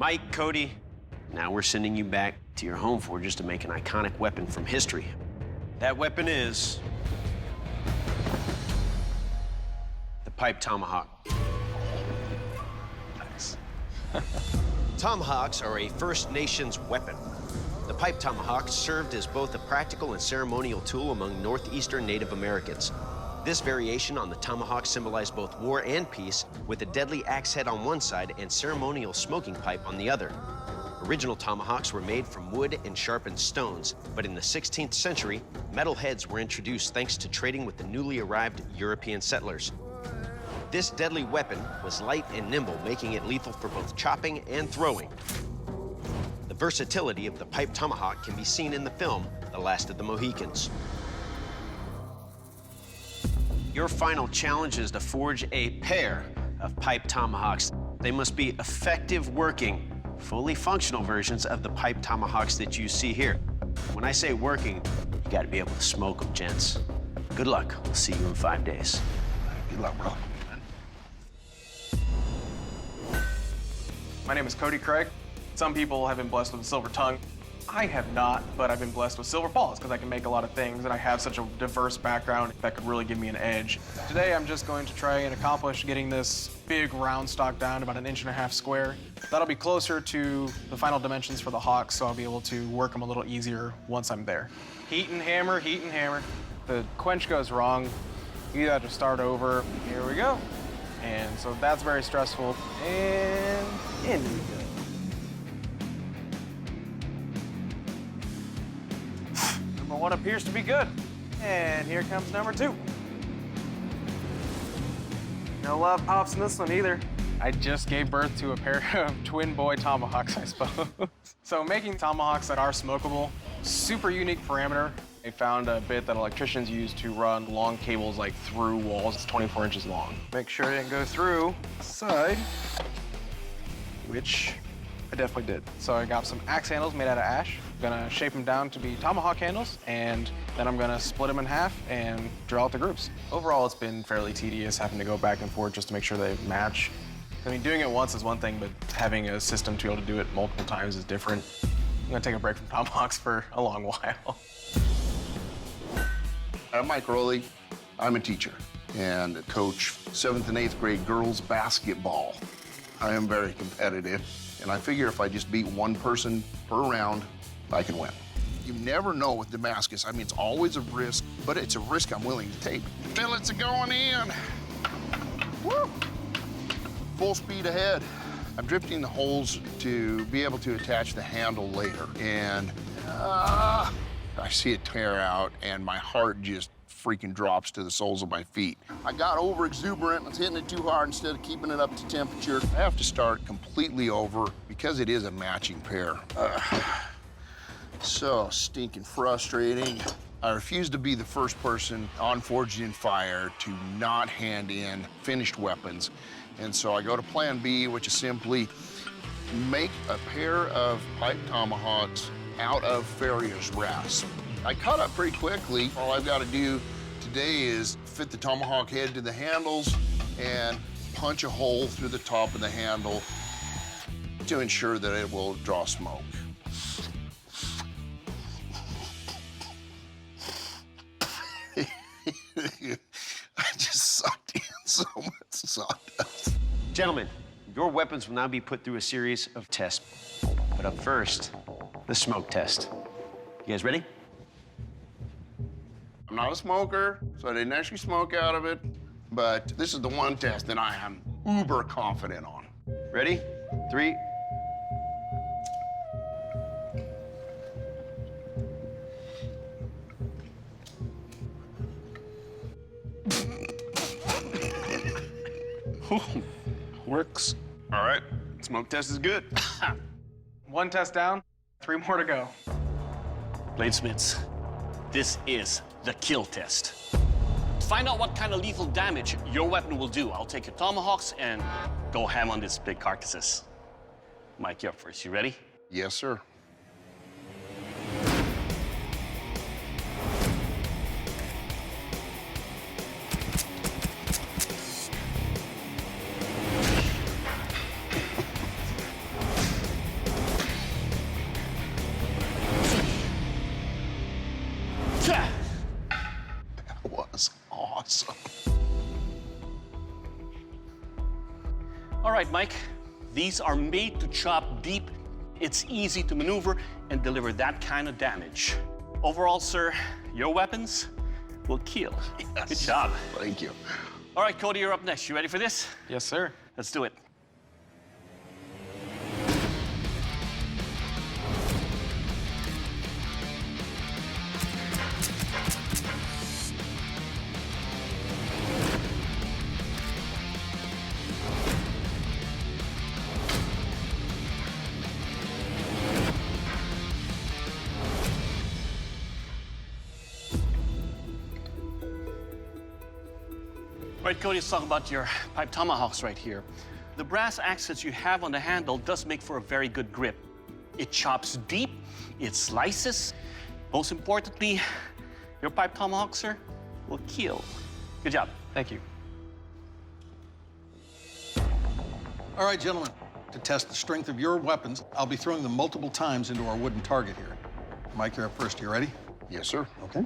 Mike, Cody, now we're sending you back to your home forges to make an iconic weapon from history. That weapon is the Pipe Tomahawk. Nice. Tomahawks are a First Nations weapon. The Pipe Tomahawk served as both a practical and ceremonial tool among northeastern Native Americans. This variation on the tomahawk symbolized both war and peace, with a deadly axe head on one side and ceremonial smoking pipe on the other. Original tomahawks were made from wood and sharpened stones, but in the 16th century, metal heads were introduced thanks to trading with the newly arrived European settlers. This deadly weapon was light and nimble, making it lethal for both chopping and throwing. The versatility of the Pipe Tomahawk can be seen in the film, The Last of the Mohicans. Your final challenge is to forge a pair of Pipe Tomahawks. They must be effective working, fully functional versions of the Pipe Tomahawks that you see here. When I say working, you gotta be able to smoke them, gents. Good luck. We'll see you in 5 days. Good luck, bro. My name is Cody Craig. Some people have been blessed with a silver tongue. I have not, but I've been blessed with silver paws because I can make a lot of things and I have such a diverse background that could really give me an edge. Today I'm just going to try and accomplish getting this big round stock down to about 1.5 inches square. That'll be closer to the final dimensions for the hawks, so I'll be able to work them a little easier once I'm there. Heat and hammer, heat and hammer. The quench goes wrong, you have to start over. Here we go. And so that's very stressful. And in we go. Number one appears to be good. And here comes number two. No love pops in this one either. I just gave birth to a pair of twin boy tomahawks, I suppose. So making tomahawks that are smokable, super unique parameter. I found a bit that electricians use to run long cables like through walls. It's 24 inches long. Make sure it didn't go through the side, which I definitely did. So I got some axe handles made out of ash. I'm gonna shape them down to be tomahawk handles, and then I'm gonna split them in half and drill out the grooves. Overall, it's been fairly tedious having to go back and forth just to make sure they match. I mean, doing it once is one thing, but having a system to be able to do it multiple times is different. I'm gonna take a break from tomahawks for a long while. I'm Mike Rowley. I'm a teacher and coach 7th and 8th grade girls basketball. I am very competitive, and I figure if I just beat one person per round, I can win. You never know with Damascus. I mean, it's always a risk, but it's a risk I'm willing to take. Fillets are going in. Woo! Full speed ahead. I'm drifting the holes to be able to attach the handle later, and I see it tear out, and my heart just freaking drops to the soles of my feet. I got over exuberant. I was hitting it too hard instead of keeping it up to temperature. I have to start completely over because it is a matching pair. So stinking frustrating. I refuse to be the first person on Forged in Fire to not hand in finished weapons. And so I go to plan B, which is simply make a pair of Pipe Tomahawks out of farrier's rasp. I caught up pretty quickly. All I've got to do today is fit the tomahawk head to the handles and punch a hole through the top of the handle to ensure that it will draw smoke. I just sucked in so much sawdust. Gentlemen, your weapons will now be put through a series of tests. But up first, the smoke test. You guys ready? I'm not a smoker, so I didn't actually smoke out of it, but this is the one test that I am uber confident on. Ready? 3. Works. All right, smoke test is good. One test down, 3 more to go. Bladesmiths, this is the kill test. To find out what kind of lethal damage your weapon will do, I'll take your tomahawks and go ham on these big carcasses. Mike, you're up first. You ready? Yes, sir. Mike. These are made to chop deep. It's easy to maneuver and deliver that kind of damage. Overall, sir, your weapons will kill. Yes. Good job. Thank you. All right, Cody, you're up next. You ready for this? Yes, sir. Let's do it. All right, Cody, let's talk about your Pipe Tomahawks right here. The brass accents you have on the handle does make for a very good grip. It chops deep, it slices. Most importantly, your Pipe Tomahawk, sir, will kill. Good job. Thank you. All right, gentlemen, to test the strength of your weapons, I'll be throwing them multiple times into our wooden target here. Mike, you're up first. You ready? Yes, sir. Okay.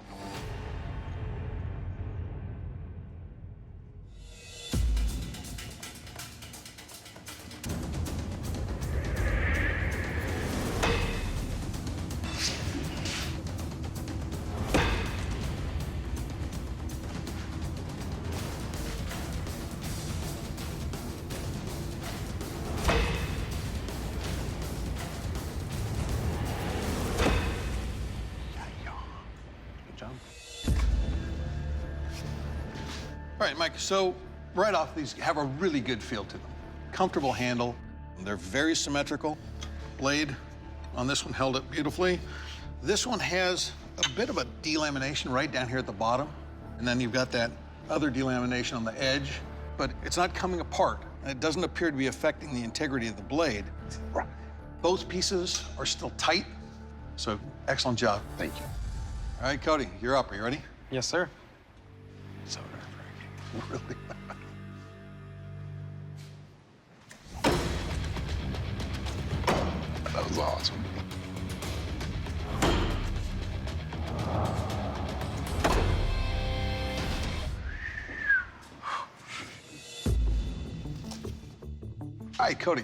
Good job. All right, Mike, so right off, these have a really good feel to them. Comfortable handle. They're very symmetrical. Blade on this one held up beautifully. This one has a bit of a delamination right down here at the bottom. And then you've got that other delamination on the edge, but it's not coming apart. And it doesn't appear to be affecting the integrity of the blade. Both pieces are still tight, so excellent job. Thank you. All right, Cody, you're up. Are you ready? Yes, sir. So nerve-wracking. Really? That was awesome. All right, Cody.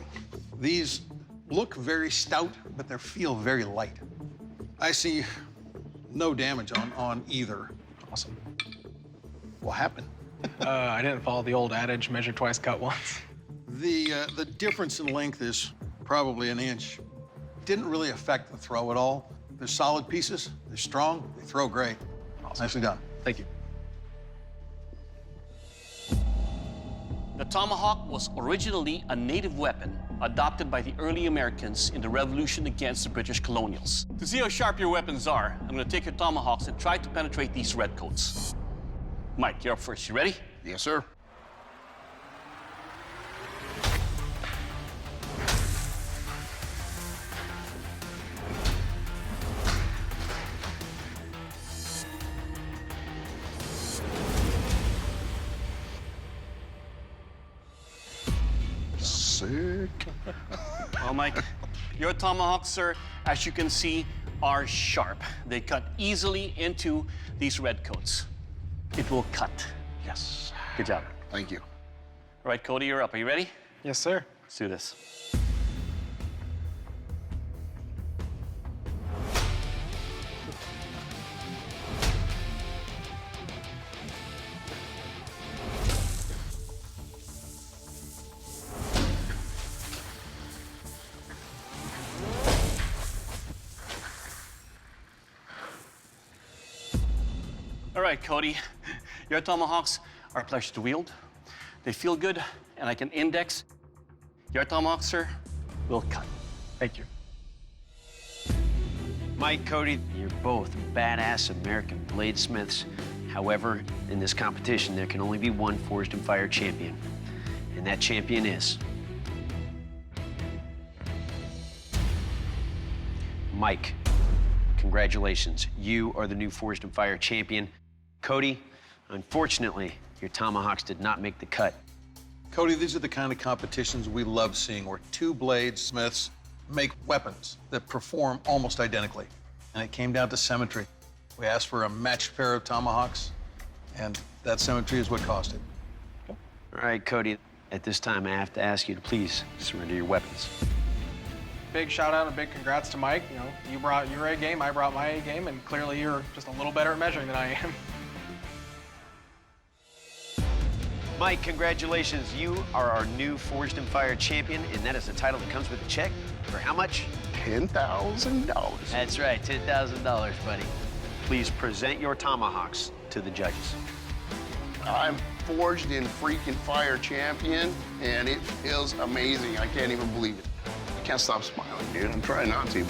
These look very stout, but they feel very light. I see no damage on either. Awesome. What happened? I didn't follow the old adage, measure twice, cut once. The difference in length is probably an inch. Didn't really affect the throw at all. They're solid pieces. They're strong. They throw great. Awesome. Nicely done. Thank you. The tomahawk was originally a native weapon adopted by the early Americans in the revolution against the British colonials. To see how sharp your weapons are, I'm gonna take your tomahawks and try to penetrate these redcoats. Mike, you're up first. You ready? Yes, sir. Sick. Well, Mike, your tomahawks, sir, as you can see, are sharp. They cut easily into these redcoats. It will cut. Yes. Good job. Thank you. All right, Cody, you're up. Are you ready? Yes, sir. Let's do this. All right, Cody, your tomahawks are a pleasure to wield. They feel good, and I can index. Your tomahawk, sir, will cut. Thank you. Mike, Cody, you're both badass American bladesmiths. However, in this competition, there can only be one Forged in Fire champion. And that champion is... Mike. Congratulations. You are the new Forged in Fire champion. Cody, unfortunately, your tomahawks did not make the cut. Cody, these are the kind of competitions we love seeing, where two bladesmiths make weapons that perform almost identically. And it came down to symmetry. We asked for a matched pair of tomahawks, and that symmetry is what cost it. All right, Cody, At this time, I have to ask you to please surrender your weapons. Big shout out and big congrats to Mike. You know, you brought your A game, I brought my A game, and clearly you're just a little better at measuring than I am. Mike, congratulations. You are our new Forged and Fired champion, and that is a title that comes with a check. For how much? $10,000. That's right, $10,000, buddy. Please present your tomahawks to the judges. I'm Forged and freaking Fire champion, and it feels amazing. I can't even believe it. I can't stop smiling, dude. I'm trying not to.